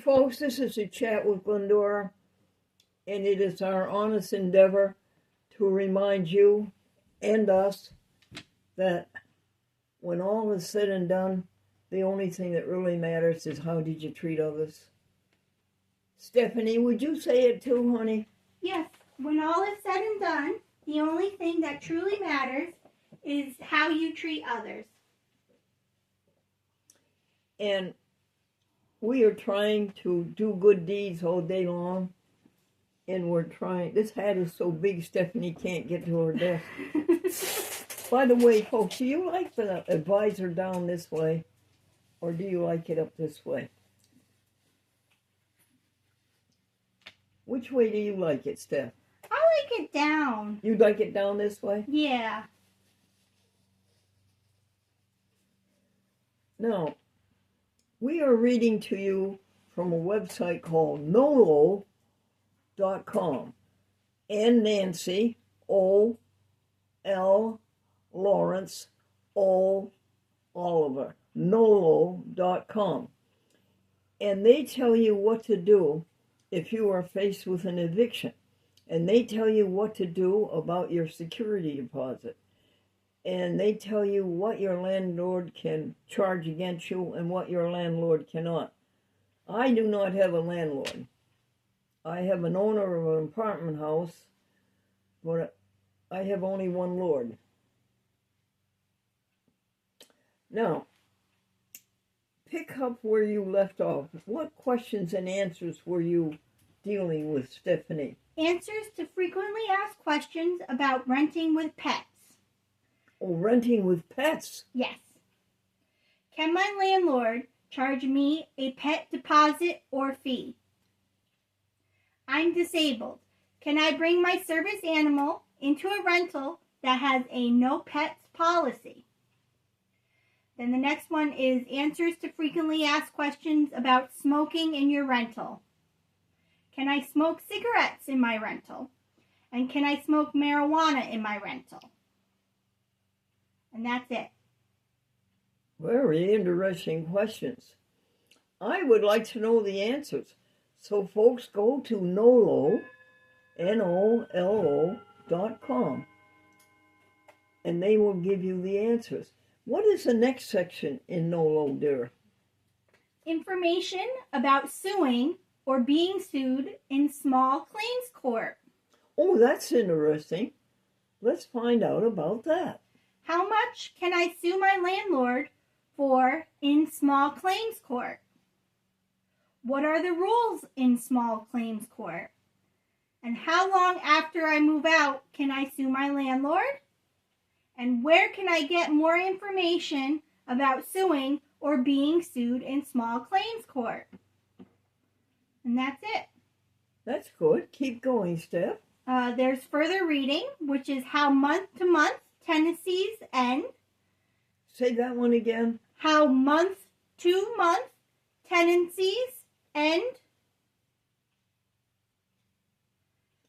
folks, this is a chat with Glendora, and it is our honest endeavor to remind you and us that when all is said and done, the only thing that really matters is how did you treat others. Stephanie, would you say it too, honey? Yes, when all is said and done, the only thing that truly matters is how you treat others. And we are trying to do good deeds all day long. And we're trying, this hat is so big Stephanie can't get to her desk. By the way, folks, do you like the advisor down this way? Or do you like it up this way? Which way do you like it, Steph? I like it down. You like it down this way? Yeah. Now, we are reading to you from a website called nolo.com. N Nancy, O, L, Lawrence, O, Oliver. nolo.com. And they tell you what to do if you are faced with an eviction. And they tell you what to do about your security deposit. And they tell you what your landlord can charge against you and what your landlord cannot. I do not have a landlord. I have an owner of an apartment house, but I have only one lord. Now, pick up where you left off. What questions and answers were you dealing with, Stephanie? Answers to frequently asked questions about renting with pets. Oh, renting with pets? Yes. Can my landlord charge me a pet deposit or fee? I'm disabled. Can I bring my service animal into a rental that has a no pets policy? Then the next one is answers to frequently asked questions about smoking in your rental. Can I smoke cigarettes in my rental? And can I smoke marijuana in my rental? And that's it. Very interesting questions. I would like to know the answers. So folks, go to nolo, NOLO.com, and they will give you the answers. What is the next section in NOLO, dear? Information about suing or being sued in small claims court. Oh, that's interesting. Let's find out about that. How much can I sue my landlord for in small claims court? What are the rules in small claims court? And how long after I move out can I sue my landlord? And where can I get more information about suing or being sued in small claims court? And that's it. That's good. Keep going, Steph. There's further reading, which is how month-to-month tenancies end. Say that one again. How month-to-month tenancies end.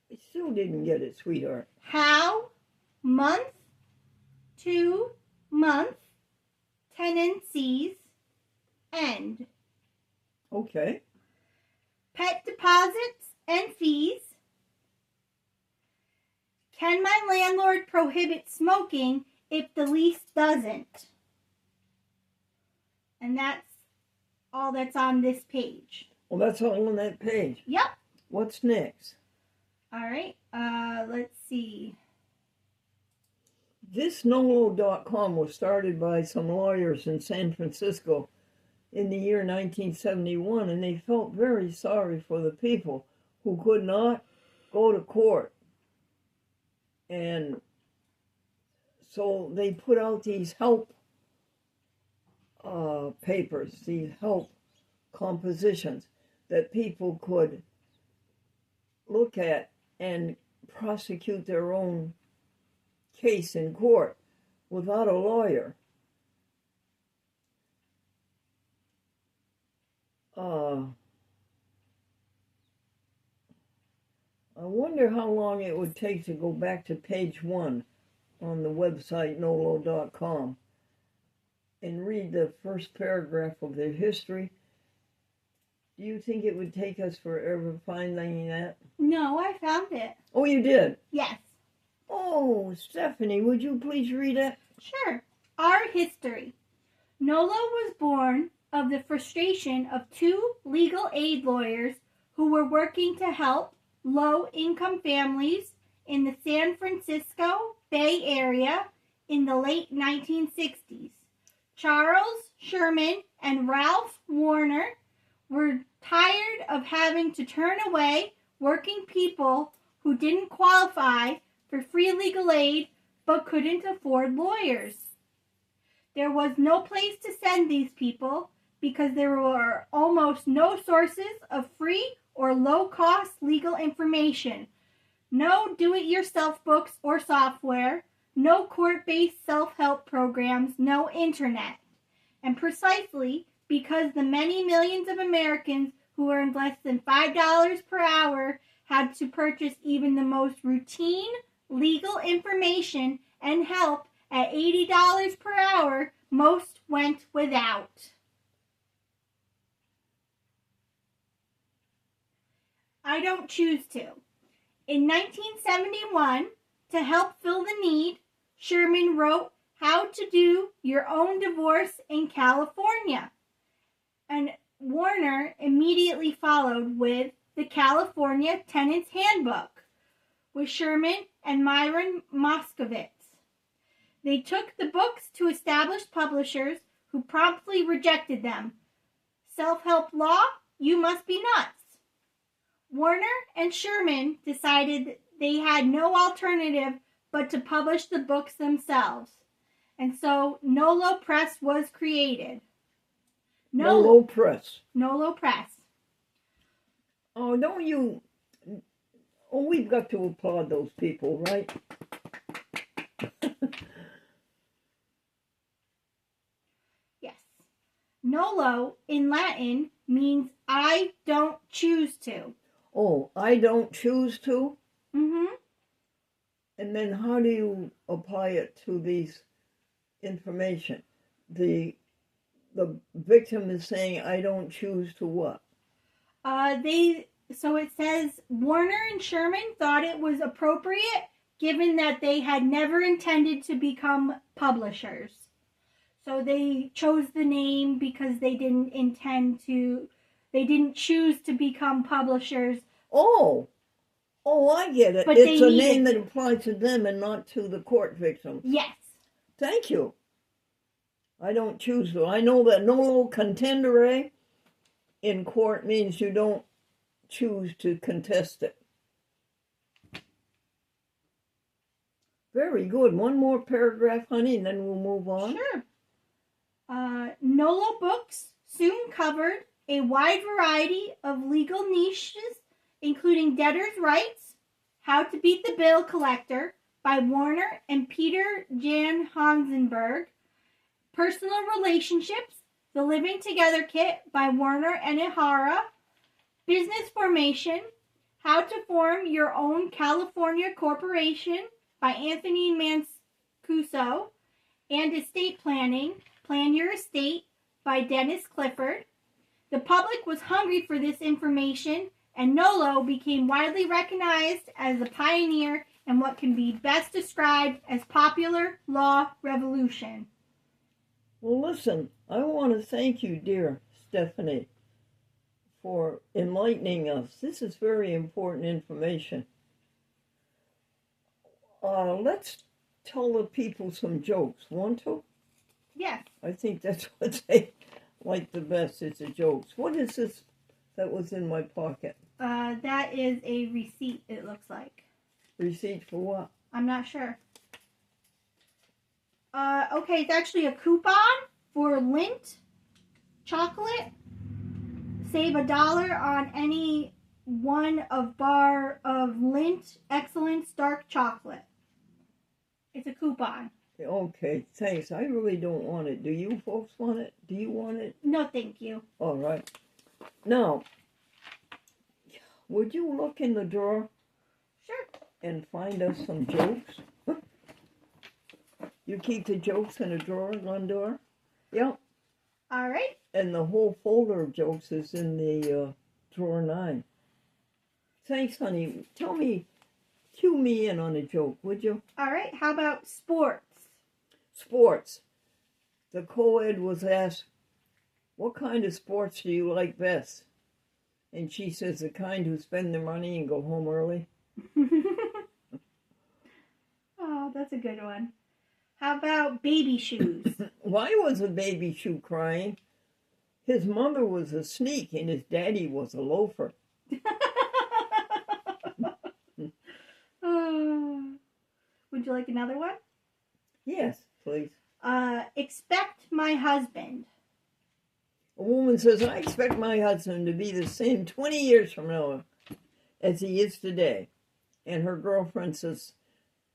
I still didn't get it, sweetheart. How month-to-month tenancies end. Okay. Pet deposits and fees. Can my landlord prohibit smoking if the lease doesn't? And that's all that's on this page. Well, that's all on that page. Yep. What's next? All right. Let's see. This nolo.com was started by some lawyers in San Francisco in the year 1971, and they felt very sorry for the people who could not go to court. And so they put out these help papers, these help compositions that people could look at and prosecute their own case in court without a lawyer. I wonder how long it would take to go back to page 1 on the website nolo.com and read the first paragraph of their history Do you think it would take us forever finding that? No, I found it. Oh, you did? Yes. Oh, Stephanie, would you please read it? Sure. Our history. Nolo was born of the frustration of two legal aid lawyers who were working to help low-income families in the San Francisco Bay Area in the late 1960s. Charles Sherman and Ralph Warner were tired of having to turn away working people who didn't qualify for free legal aid but couldn't afford lawyers. There was no place to send these people because there were almost no sources of free or low-cost legal information, no do-it-yourself books or software, no court-based self-help programs, no internet. And precisely because the many millions of Americans who earned less than $5 per hour had to purchase even the most routine legal information and help at $80 per hour, most went without. I don't choose to. In 1971, to help fill the need, Sherman wrote How to Do Your Own Divorce in California. And Warner immediately followed with the California Tenants Handbook with Sherman and Myron Moskowitz. They took the books to established publishers who promptly rejected them. Self-help law? You must be nuts. Warner and Sherman decided they had no alternative but to publish the books themselves. And so Nolo Press was created. Nolo Press. Nolo Press. Oh, don't you... Oh, we've got to applaud those people, right? Yes. Nolo in Latin means I don't choose to. Oh, I don't choose to? Mm-hmm. And then how do you apply it to these information? The victim is saying, I don't choose to what? So it says Warner and Sherman thought it was appropriate given that they had never intended to become publishers. So they chose the name because they didn't choose to become publishers. Oh, I get it. But it's a name that applies to them and not to the court victim. Yes. Thank you. I don't choose to. I know that nolo contendere in court means you don't choose to contest it. Very good. One more paragraph, honey, and then we'll move on. Sure. Nolo books soon covered a wide variety of legal niches, including debtors' rights, How to Beat the Bill Collector by Warner and Peter Jan Hansenberg, Personal Relationships, The Living Together Kit by Warner and Ihara, Business Formation, How to Form Your Own California Corporation by Anthony Mancuso, and Estate Planning, Plan Your Estate by Dennis Clifford. The public was hungry for this information, and Nolo became widely recognized as a pioneer in what can be best described as popular law revolution. Well, listen, I want to thank you, dear Stephanie, for enlightening us. This is very important information. Let's tell the people some jokes. Want to? Yes. I think that's what they like the best is the jokes. What is this that was in my pocket? That is a receipt, it looks like. Receipt for what? I'm not sure. Okay, it's actually a coupon for Lindt chocolate. Save $1 on any one of bar of Lindt Excellence dark chocolate. It's a coupon. Okay, thanks. I really don't want it. Do you folks want it? Do you want it? No, thank you. All right. Now, would you look in the drawer? Sure. And find us some jokes? You keep the jokes in a drawer, Glendora? Yep. All right. And the whole folder of jokes is in the drawer 9. Thanks, honey. Cue me in on a joke, would you? All right. How about sports? Sports. The co-ed was asked, what kind of sports do you like best? And she says, the kind who spend their money and go home early. Oh, that's a good one. How about baby shoes? Why was a baby shoe crying? His mother was a sneak and his daddy was a loafer. Would you like another one? Yes, please. Expect my husband. A woman says, I expect my husband to be the same 20 years from now as he is today. And her girlfriend says,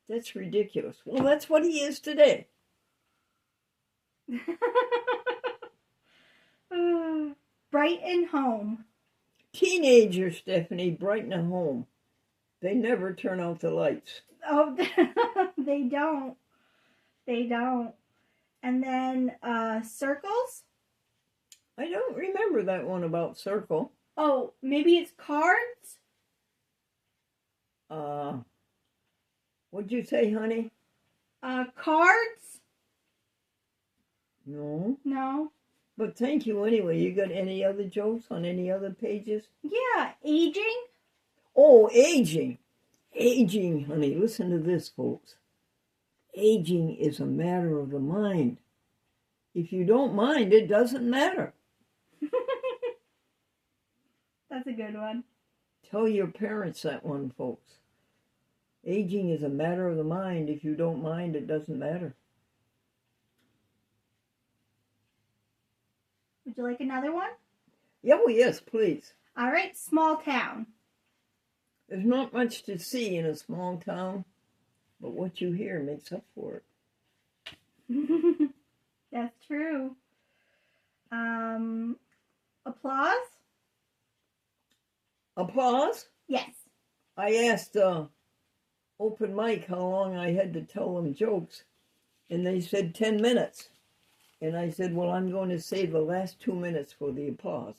that's ridiculous. Well, that's what he is today. Brighten home. Teenagers, Stephanie, brighten a home. They never turn out the lights. Oh, they don't. They don't. And then circles. I don't remember that one about circle. Oh, maybe it's cards? What'd you say, honey? Cards? No. No. But thank you anyway. You got any other jokes on any other pages? Yeah, aging. Oh, aging. Aging, honey. Listen to this, folks. Aging is a matter of the mind. If you don't mind, it doesn't matter. That's a good one. Tell your parents that one, folks. Aging is a matter of the mind. If you don't mind, it doesn't matter. Would you like another one? Oh, yes, please. All right, small town. There's not much to see in a small town, but what you hear makes up for it. That's true. Applause? Applause? Yes. I asked open mic how long I had to tell them jokes, and they said 10 minutes. And I said, well, I'm going to save the last 2 minutes for the applause.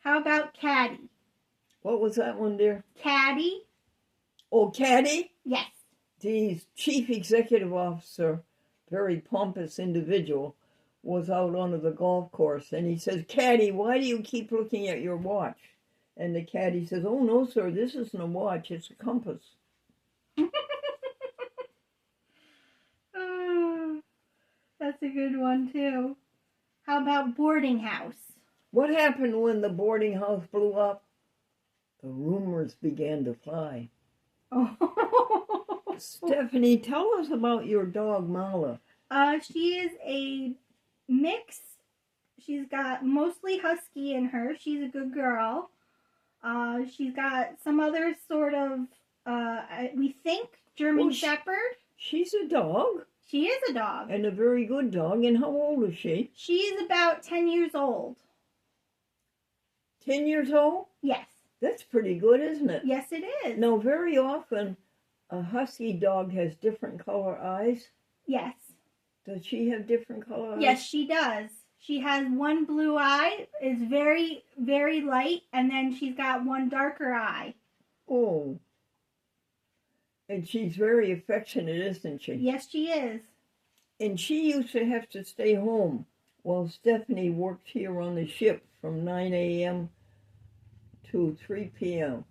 How about caddy? What was that one, dear? Caddy. Oh, caddy? Yes. The chief executive officer, very pompous individual, was out onto the golf course, and he says, caddy, why do you keep looking at your watch? And the caddy says, oh, no, sir, this isn't a watch, it's a compass. That's a good one, too. How about boarding house? What happened when the boarding house blew up? The rumors began to fly. Oh. Stephanie, tell us about your dog, Mala. She is a mix. She's got mostly husky in her. She's a good girl. She's got some other sort of, we think, German Shepherd. She's a dog. She is a dog. And a very good dog. And how old is she? She's about 10 years old. 10 years old? Yes. That's pretty good, isn't it? Yes, it is. Now, very often, a husky dog has different color eyes. Yes. Does she have different color eyes? Yes, she does. She has one blue eye, is very, very light, and then she's got one darker eye. Oh. And she's very affectionate, isn't she? Yes, she is. And she used to have to stay home while Stephanie worked here on the ship from 9 a.m. to 3 p.m.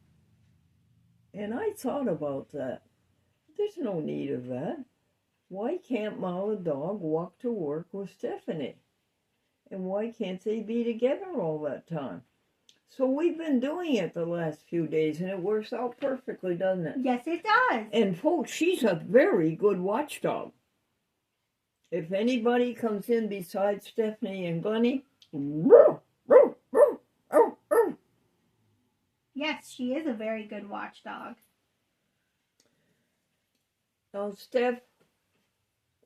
And I thought about that. There's no need of that. Why can't Mala dog walk to work with Stephanie? And why can't they be together all that time? So we've been doing it the last few days, and it works out perfectly, doesn't it? Yes, it does. And folks, she's a very good watchdog. If anybody comes in besides Stephanie and Glennie, yes, she is a very good watchdog. Now, Steph,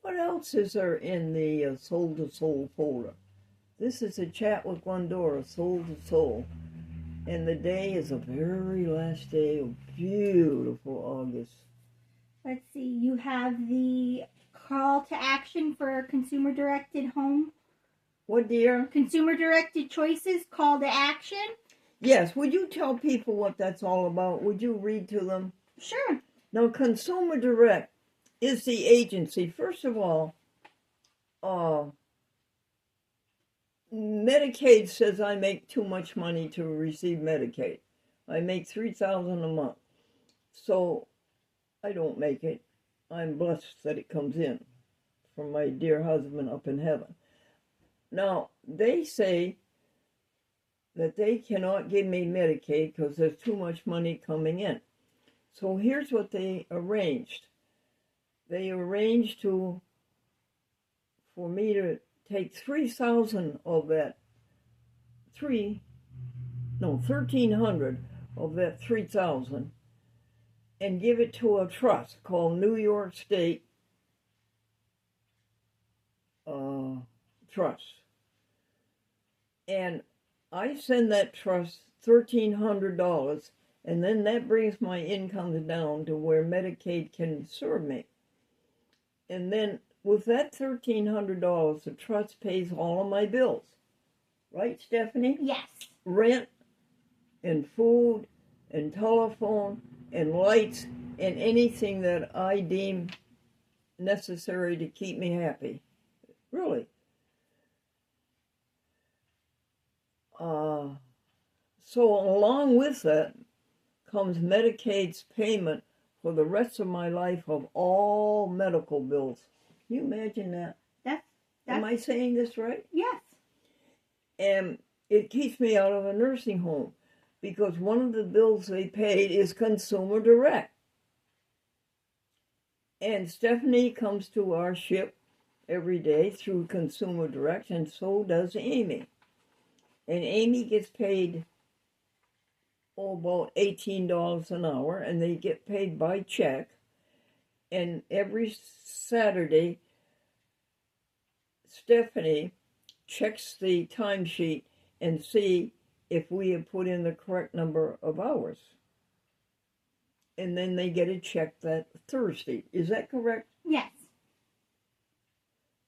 what else is there in the Soul to Soul folder? This is a chat with Glendora, Soul to Soul. And the day is the very last day of beautiful August. Let's see, you have the call to action for consumer-directed home? What, dear? Consumer-directed choices, call to action? Yes, would you tell people what that's all about? Would you read to them? Sure. Now, Consumer Direct is the agency. First of all, Medicaid says I make too much money to receive Medicaid. I make $3,000 a month. So I don't make it. I'm blessed that it comes in from my dear husband up in heaven. Now, they say that they cannot give me Medicaid because there's too much money coming in. So here's what they arranged. They arranged for me to take 3,000 of that, 1,300 of that 3,000 and give it to a trust called New York State Trust. And I send that trust $1,300, and then that brings my income down to where Medicaid can serve me. And then with that $1,300, the trust pays all of my bills. Right, Stephanie? Yes. Rent and food and telephone and lights and anything that I deem necessary to keep me happy. Really. So along with that comes Medicaid's payment for the rest of my life of all medical bills. Can you imagine that? Am I saying this right? Yes. And it keeps me out of a nursing home because one of the bills they paid is Consumer Direct. And Stephanie comes to our ship every day through Consumer Direct, and so does Amy. And Amy gets paid about $18 an hour, and they get paid by check. And every Saturday, Stephanie checks the timesheet and see if we have put in the correct number of hours. And then they get a check that Thursday. Is that correct? Yes.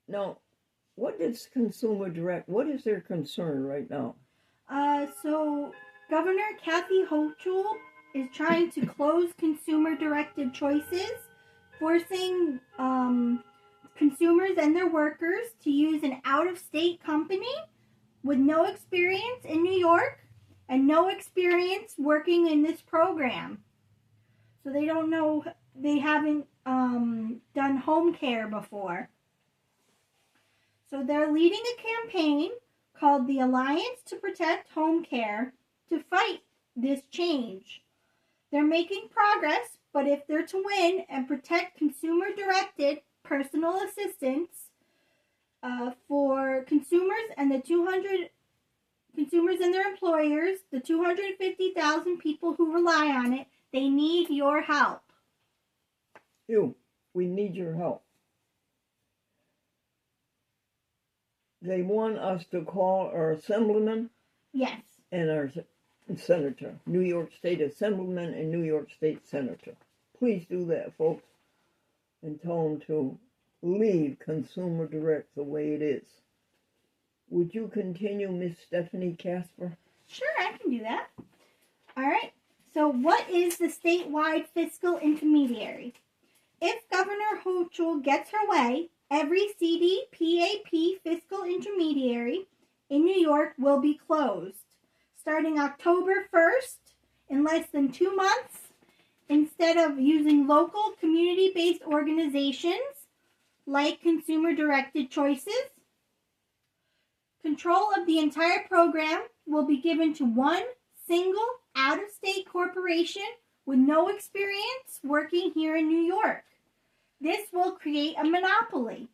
Now, what is Consumer Direct? What is their concern right now? So Governor Kathy Hochul is trying to close consumer-directed choices, forcing consumers and their workers to use an out-of-state company with no experience in New York and no experience working in this program. So they don't know, they haven't done home care before. So they're leading a campaign called the Alliance to Protect Home Care to fight this change. They're making progress, but if they're to win and protect consumer-directed personal assistance for consumers and consumers and their employers, the 250,000 people who rely on it, they need your help. We need your help. They want us to call our assemblyman. Yes. And our senator, New York State Assemblyman and New York State Senator. Please do that, folks, and tell them to leave Consumer Direct the way it is. Would you continue, Miss Stephanie Casper? Sure, I can do that. All right. So what is the statewide fiscal intermediary? If Governor Hochul gets her way, every CDPAP fiscal intermediary in New York will be closed. Starting October 1st, in less than 2 months, instead of using local community-based organizations like consumer-directed choices, control of the entire program will be given to one single out-of-state corporation with no experience working here in New York. This will create a monopoly.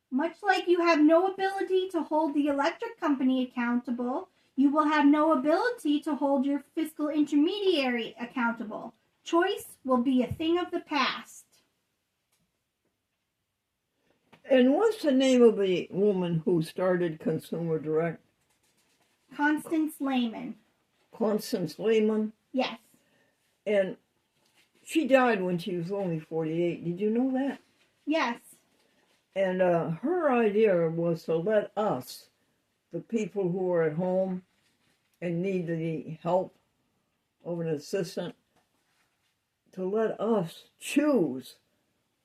Much like you have no ability to hold the electric company accountable, you will have no ability to hold your fiscal intermediary accountable. Choice will be a thing of the past. And what's the name of the woman who started Consumer Direct? Constance Lehman. Constance Lehman? Yes. And she died when she was only 48. Did you know that? Yes. And her idea was to let us, the people who are at home and need the help of an assistant, to let us choose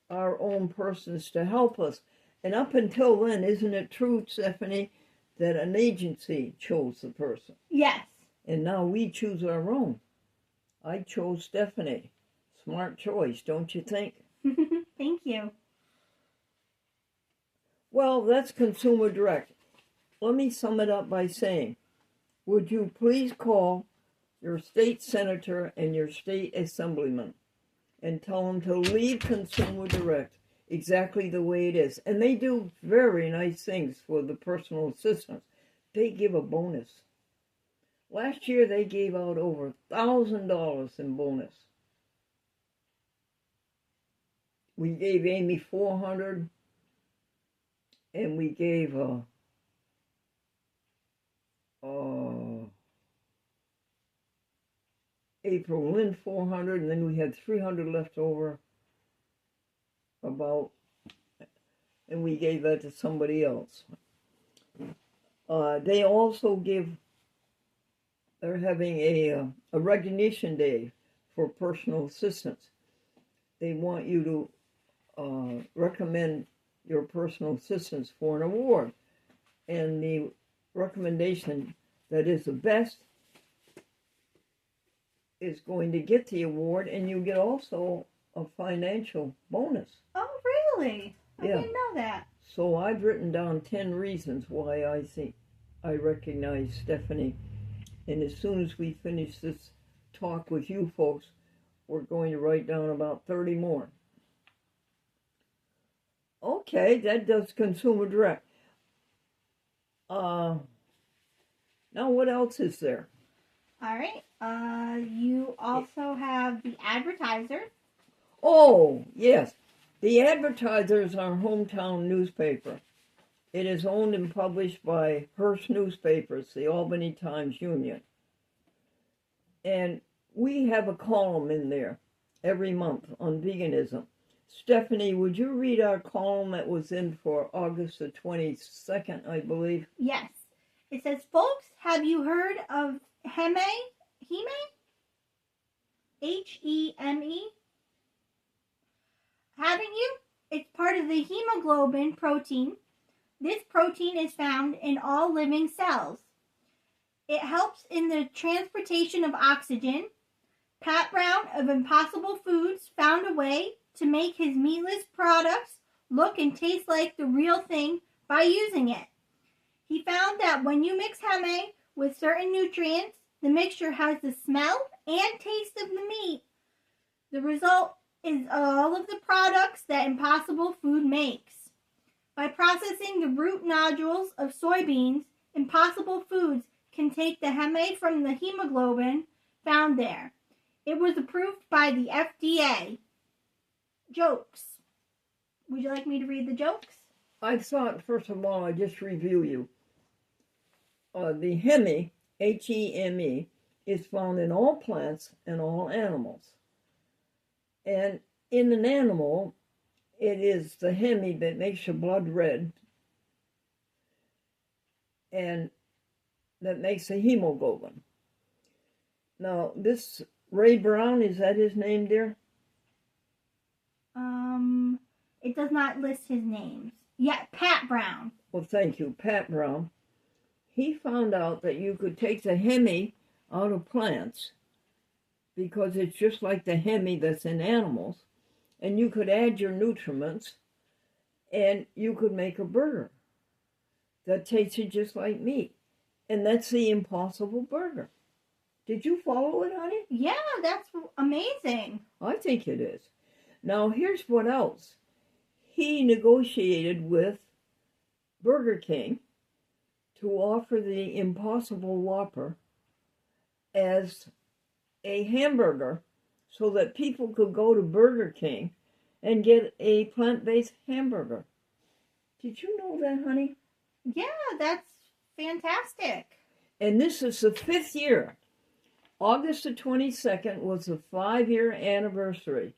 our own persons to help us. And up until then, isn't it true, Stephanie, that an agency chose the person? Yes. And now we choose our own. I chose Stephanie. Smart choice, don't you think? Thank you. Well, that's Consumer Direct. Let me sum it up by saying, would you please call your state senator and your state assemblyman and tell them to leave Consumer Direct exactly the way it is. And they do very nice things for the personal assistants. They give a bonus. Last year they gave out over $1,000 in bonus. We gave Amy $400, and we gave April Lynn $400, and then we had $300 left over and we gave that to somebody else. They also they're having a recognition day for personal assistants. They want you to recommend your personal assistants for an award. And the recommendation that is the best is going to get the award, and you get also a financial bonus. Oh, really? I didn't know that. So I've written down 10 reasons why I think I recognize Stephanie. And as soon as we finish this talk with you folks, we're going to write down about 30 more. Okay, that does Consumer Direct. Now what else is there? All right. You also have the Advertiser. Oh, yes. The Advertiser is our hometown newspaper. It is owned and published by Hearst Newspapers, the Albany Times Union. And we have a column in there every month on veganism. Stephanie, would you read our column that was in for August the 22nd, I believe? Yes. It says, folks, have you heard of Heme? Heme? Haven't you? It's part of the hemoglobin protein. This protein is found in all living cells. It helps in the transportation of oxygen. Pat Brown of Impossible Foods found a way to make his meatless products look and taste like the real thing by using it. He found that when you mix heme with certain nutrients, the mixture has the smell and taste of the meat. The result is all of the products that Impossible Food makes. By processing the root nodules of soybeans, Impossible Foods can take the heme from the hemoglobin found there. It was approved by the FDA. Jokes. Would you like me to read the jokes? I thought, first of all, I'd just review you. The heme, Heme, is found in all plants and all animals. And in an animal, it is the heme that makes your blood red and that makes the hemoglobin. Now, this Ray Brown, is that his name, dear? It does not list his names. Yeah, Pat Brown. Well, thank you, Pat Brown. He found out that you could take the heme out of plants because it's just like the heme that's in animals, and you could add your nutriments and you could make a burger that tasted just like meat. And that's the Impossible Burger. Did you follow it, honey? Yeah, that's amazing. I think it is. Now, here's what else. He negotiated with Burger King to offer the Impossible Whopper as a hamburger so that people could go to Burger King and get a plant-based hamburger. Did you know that, honey? Yeah, that's fantastic. And this is the 5th year. August the 22nd was the 5-year anniversary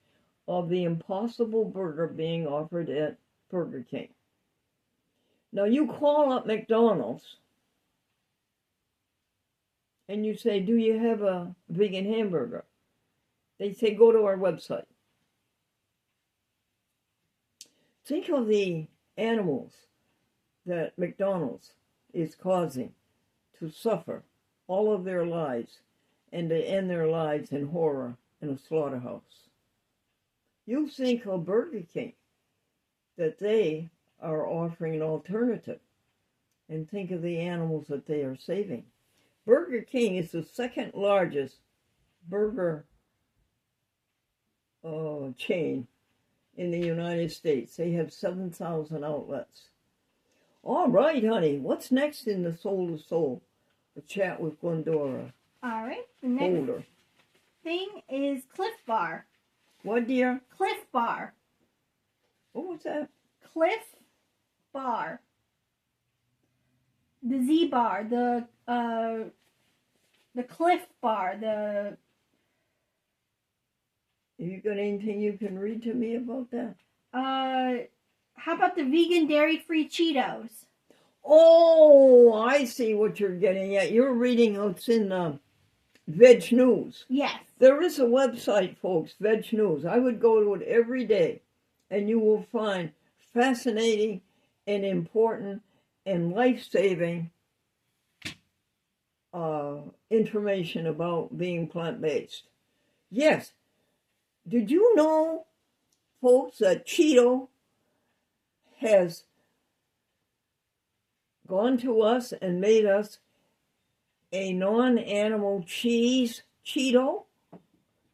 of the Impossible Burger being offered at Burger King. Now you call up McDonald's and you say, do you have a vegan hamburger? They say, go to our website. Think of the animals that McDonald's is causing to suffer all of their lives and to end their lives in horror in a slaughterhouse. You think of Burger King, that they are offering an alternative, and think of the animals that they are saving. Burger King is the second largest burger chain in the United States. They have 7,000 outlets. All right, honey. What's next in the Soul to Soul? The chat with Glendora. All right. The next thing is Cliff Bar. What, dear? Cliff Bar. What was that? Cliff Bar. The Z Bar. The Cliff Bar. The. Have you got anything you can read to me about that? How about the vegan dairy-free Cheetos? Oh, I see what you're getting at. You're reading what's in Veg News. Yes. There is a website, folks, Veg News. I would go to it every day, and you will find fascinating and important and life-saving information about being plant-based. Yes. Did you know, folks, that Cheeto has gone to us and made us a non-animal cheese Cheeto?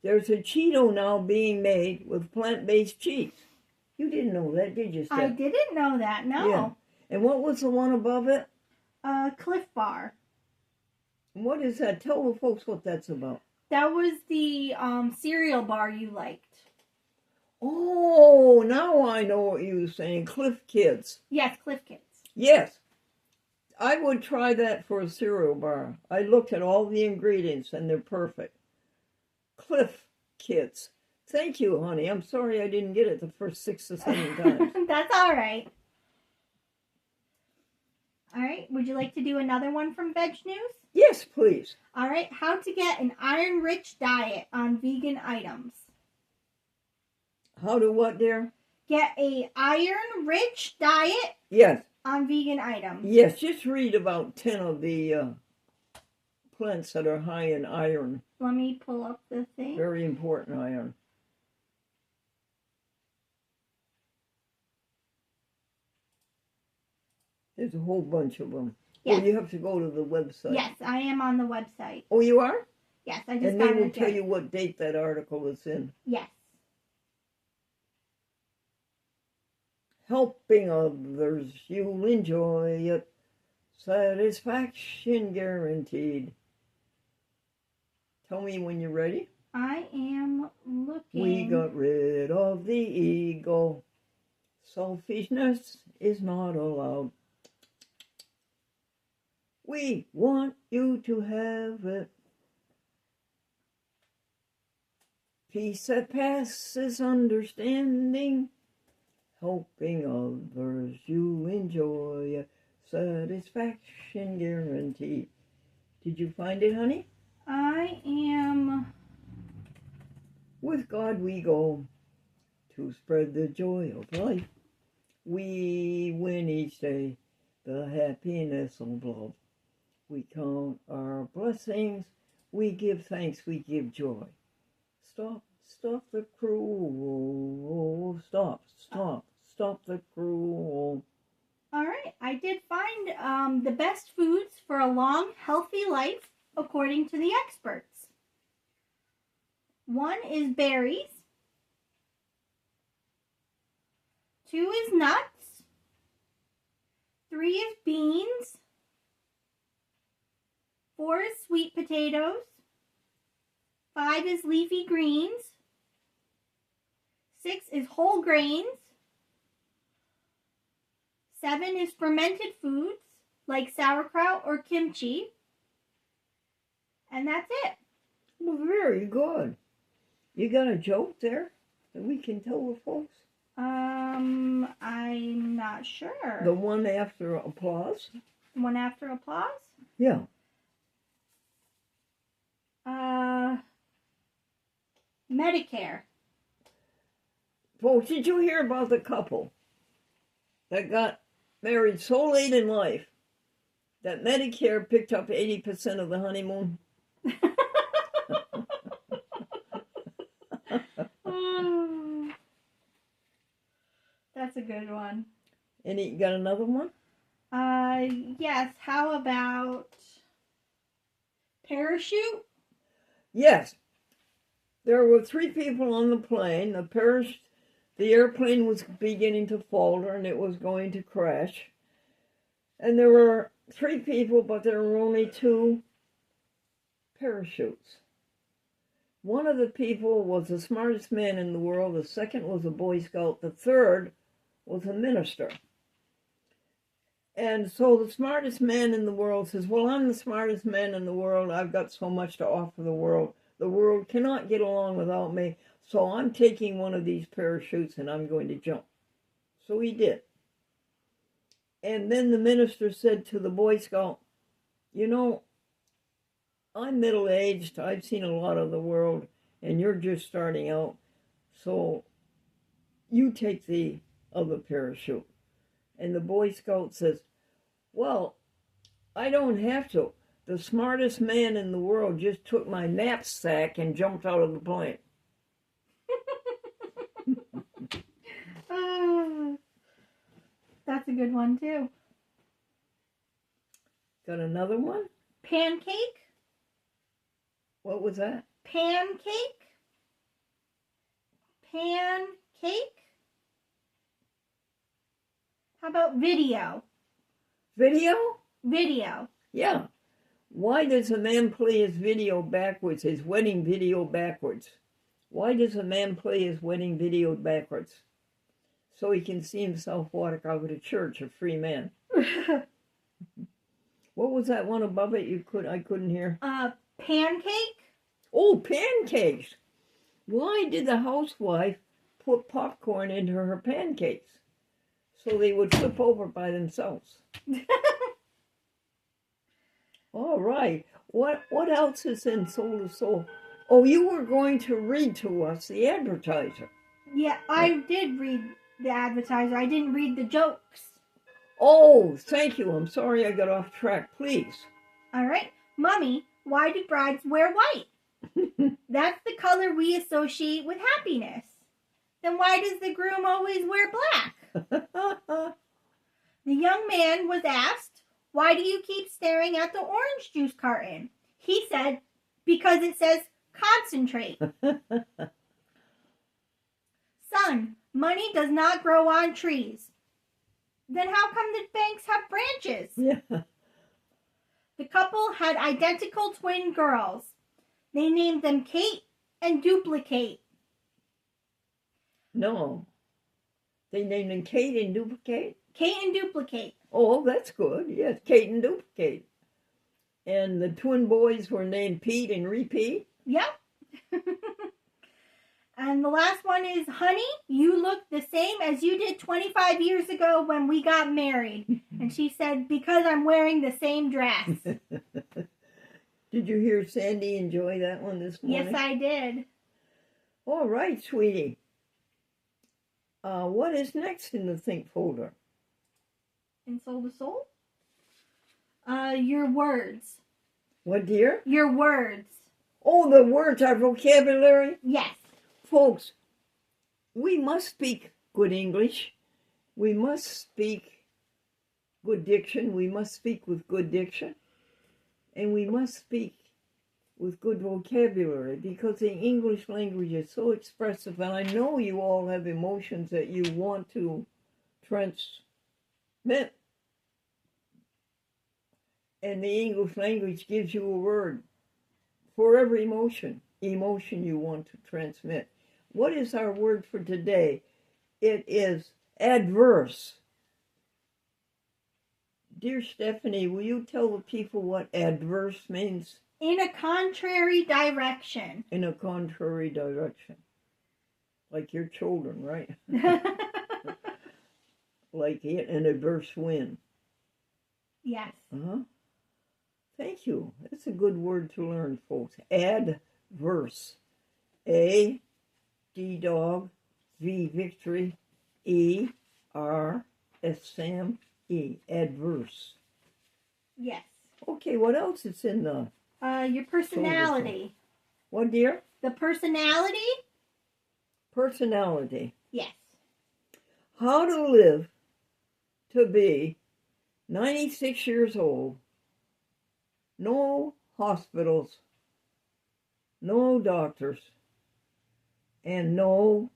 There's a Cheeto now being made with plant-based cheese. You didn't know that, did you, Steph? I didn't know that, no. Yeah. And what was the one above it? Cliff Bar. What is that? Tell the folks what that's about. That was the cereal bar you liked. Oh, now I know what you were saying. Cliff Kids. Yes, Cliff Kids. Yes. I would try that for a cereal bar. I looked at all the ingredients and they're perfect. Cliff Kids. Thank you, honey. I'm sorry I didn't get it the first 6 or 7 times. That's all right. All right. Would you like to do another one from Veg News? Yes, please. All right. How to get an iron-rich diet on vegan items. How to what, dear? Get a iron-rich diet Yes. on vegan items. Yes, just read about 10 of the plants that are high in iron. Let me pull up the thing. Very important iron. There's a whole bunch of them. Yes. Oh, you have to go to the website. Yes, I am on the website. Oh, you are? Yes, I just and got they will it. tell you what date that article is in. Yes. Helping others, you'll enjoy it. Satisfaction guaranteed. Tell me when you're ready. I am looking. We got rid of the ego. Selfishness is not allowed. We want you to have it. Peace that passes understanding. Helping others, you enjoy it. Satisfaction guaranteed. Did you find it, honey? I am. With God we go to spread the joy of life. We win each day the happiness of love. We count our blessings. We give thanks. We give joy. Stop the cruel. Stop the cruel. All right, I did find the best foods for a long, healthy life according to the experts. 1 is berries. 2 is nuts. 3 is beans. 4 is sweet potatoes. 5 is leafy greens. 6 is whole grains. 7 is fermented foods like sauerkraut or kimchi. And that's it. Well, very good. You got a joke there that we can tell the folks? I'm not sure. The one after applause? One after applause? Yeah. Medicare. Folks, did you hear about the couple that got married so late in life that Medicare picked up 80% of the honeymoon? That's a good one. And you got another one? Yes. How about parachute? Yes. There were 3 people on the plane. The airplane was beginning to falter and it was going to crash. And there were 3 people, but there were only 2 parachutes. One of the people was the smartest man in the world. The second was a Boy Scout. The third was a minister. And so the smartest man in the world says, well, I'm the smartest man in the world. I've got so much to offer the world. The world cannot get along without me. So I'm taking one of these parachutes and I'm going to jump. So he did. And then the minister said to the Boy Scout, you know, I'm middle-aged. I've seen a lot of the world and you're just starting out. So you take the other parachute. And the Boy Scout says, well, I don't have to. The smartest man in the world just took my knapsack and jumped out of the plane. That's a good one, too. Got another one? Pancake? What was that? Pancake? Pancake? How about video? Video? Video. Yeah. Why does a man play his video backwards, his wedding video backwards? Why does a man play his wedding video backwards? So he can see himself walk out of church, a free man. What was that one above it I couldn't hear? Pancake? Oh, pancakes. Why did the housewife put popcorn into her pancakes? So they would flip over by themselves. All right. What else is in Soul to Soul? Oh, you were going to read to us the advertiser. Yeah, I did read the advertiser. I didn't read the jokes. Oh, thank you. I'm sorry I got off track. Please. All right. Mommy, why do brides wear white? That's the color we associate with happiness. Then why does the groom always wear black? The young man was asked, why do you keep staring at the orange juice carton? He said, because it says concentrate. Son, money does not grow on trees. Then how come the banks have branches? Yeah. The couple had identical twin girls. They named them Kate and Duplicate. No. They named them Kate and Duplicate? Kate and Duplicate. Oh, that's good. Yes, Kate and Duplicate. And the twin boys were named Pete and Repeat? Yep. And the last one is, honey, you look the same as you did 25 years ago when we got married. And she said, because I'm wearing the same dress. Did you hear Sandy enjoy that one this morning? Yes, I did. All right, sweetie. What is next in the Think folder? In Soul to Soul? Your words. What, dear? Your words. Oh, the words, our vocabulary? Yes. Folks, we must speak good English. We must speak good diction. We must speak with good diction. And we must speak with good vocabulary because the English language is so expressive. And I know you all have emotions that you want to transmit. And the English language gives you a word for every emotion you want to transmit. What is our word for today? It is adverse. Dear Stephanie, will you tell the people what adverse means? In a contrary direction. In a contrary direction. like your children, right? Like an adverse wind. Yes. Thank you. That's a good word to learn, folks. Adverse. A, D dog, V victory, E, R, S Sam, E. Adverse. Yes. Okay, what else is in the... Your personality. What, dear? The personality? Personality. Yes. How to live to be 96 years old, no hospitals, no doctors, and no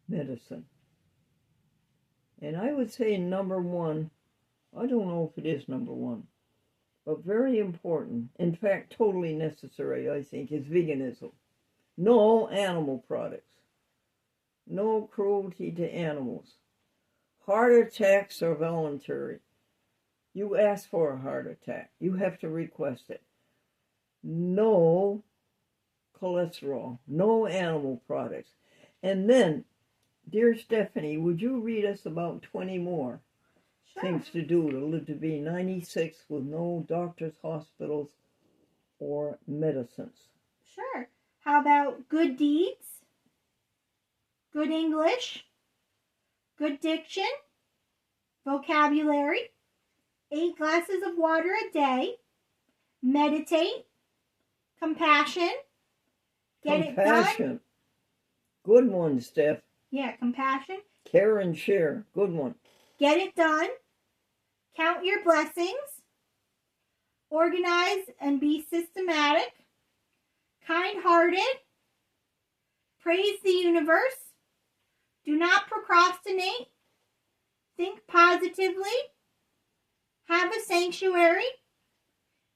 medicine. And I would say number one, I don't know if it is number one, but very important, in fact, totally necessary, I think, is veganism. No animal products. No cruelty to animals. Heart attacks are voluntary. You ask for a heart attack. You have to request it. No cholesterol. No animal products. And then, dear Stephanie, would you read us about 20 more things to do to live to be 96 with no doctors, hospitals, or medicines? Sure. How about good deeds, good English, good diction, vocabulary, 8 glasses of water a day, meditate, compassion, get it done. Good one, Steph. Yeah, compassion. Care and share. Good one. Get it done. Count your blessings. Organize and be systematic. Kind-hearted. Praise the universe. Do not procrastinate. Think positively. Have a sanctuary.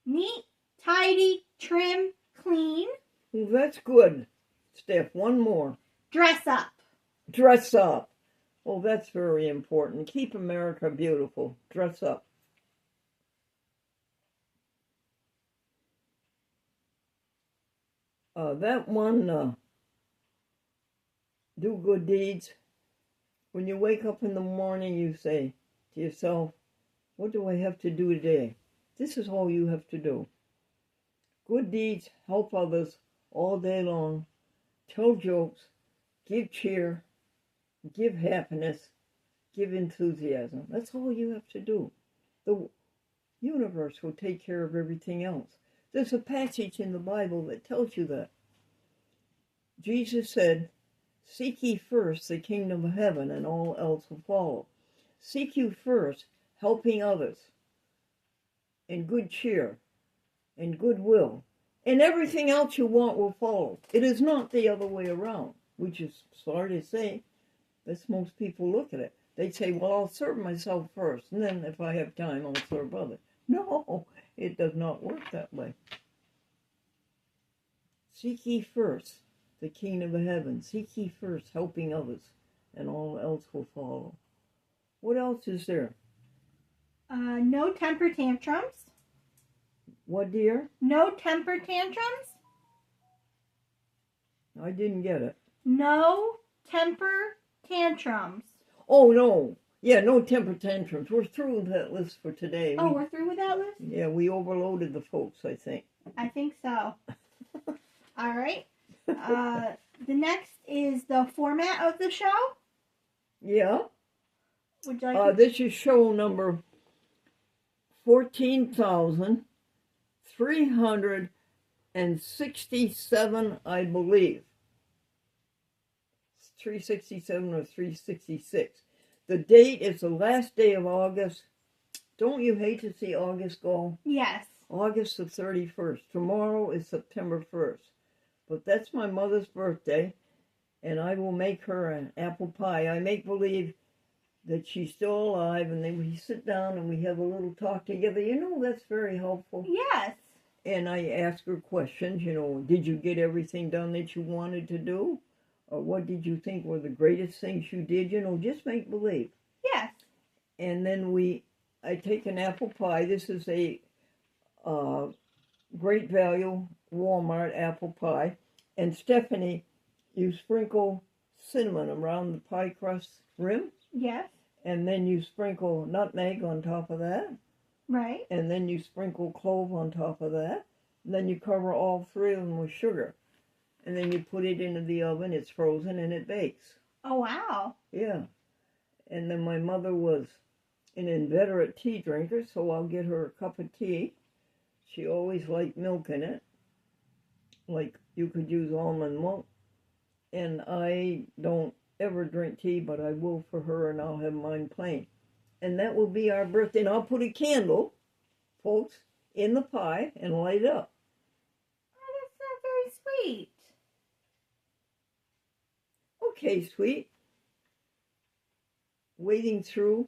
Neat, tidy, trim, clean. Well, that's good, Steph. One more. Dress up. Dress up. Oh, that's very important. Keep America beautiful. Dress up. That one, do good deeds. When you wake up in the morning, you say to yourself, what do I have to do today? This is all you have to do. Good deeds help others all day long. Tell jokes. Give cheer. Give happiness. Give enthusiasm. That's all you have to do. The universe will take care of everything else. There's a passage in the Bible that tells you that. Jesus said, seek ye first the kingdom of heaven, and all else will follow. Seek you first helping others, and good cheer, and goodwill, and everything else you want will follow. It is not the other way around, which is sorry to say. That's most people look at it. They say, well, I'll serve myself first, and then if I have time, I'll serve others. No, it does not work that way. Seek ye first the kingdom of heaven. Seek ye first helping others, and all else will follow. What else is there? No temper tantrums. What, dear? No temper tantrums. I didn't get it. No temper tantrums. Oh, no. Yeah, no temper tantrums. We're through with that list for today. Oh, we're through with that list? Yeah, we overloaded the folks, I think. I think so. All right. The next is the format of the show. Yeah. Would you like this is show number 14,367, I believe. 367 or 366. The date is the last day of August. Don't you hate to see August go? Yes. August the 31st. Tomorrow is September 1st. But that's my mother's birthday, and I will make her an apple pie. I make believe that she's still alive, and then we sit down and we have a little talk together. You know, that's very helpful. Yes. And I ask her questions, you know, did you get everything done that you wanted to do? Or what did you think were the greatest things you did? You know, just make believe. Yes. And then I take an apple pie. This is a Great Value Walmart apple pie. And Stephanie you sprinkle cinnamon around the pie crust rim, Yes. and then you sprinkle nutmeg on top of that, Right. and then you sprinkle clove on top of that, and then you cover all three of them with sugar, and then you put it into the oven. It's frozen and it bakes. Oh, wow. Yeah. And then my mother was an inveterate tea drinker, so I'll get her a cup of tea. She always liked milk in it. Like, you could use almond milk. And I don't ever drink tea, but I will for her, and I'll have mine plain. And that will be our birthday. And I'll put a candle, folks, in the pie and light it up. Oh, that's not very sweet. Okay, sweet. Wading through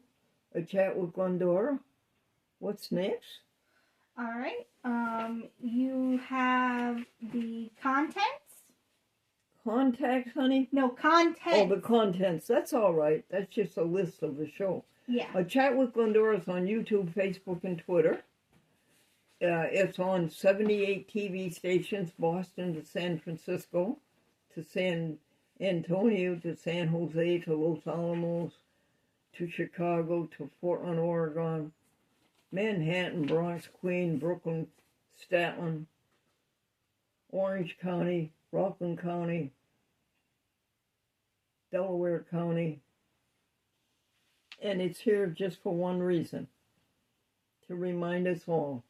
a chat with Glendora. What's next? All right. You have the contents? Contacts, honey? No, Oh, contents. the contents. That's all right. That's just a list of the show. Yeah. A Chat with Glendora is on YouTube, Facebook, and Twitter. It's on 78 TV stations, Boston to San Francisco, to San Antonio, to San Jose, to Los Alamos, to Chicago, to Portland, Oregon, Manhattan, Bronx, Queens, Brooklyn, Staten, Orange County, Rockland County, Delaware County. And it's here just for one reason, to remind us all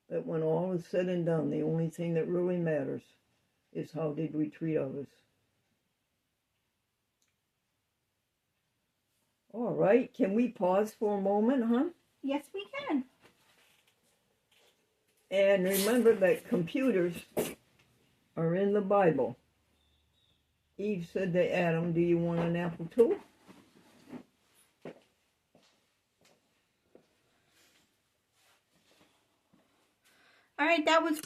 that when all is said and done, the only thing that really matters is how did we treat others. All right, can we pause for a moment, hon? Yes, we can. And remember that computers are in the Bible. Eve said to Adam, do you want an apple too? All right, that was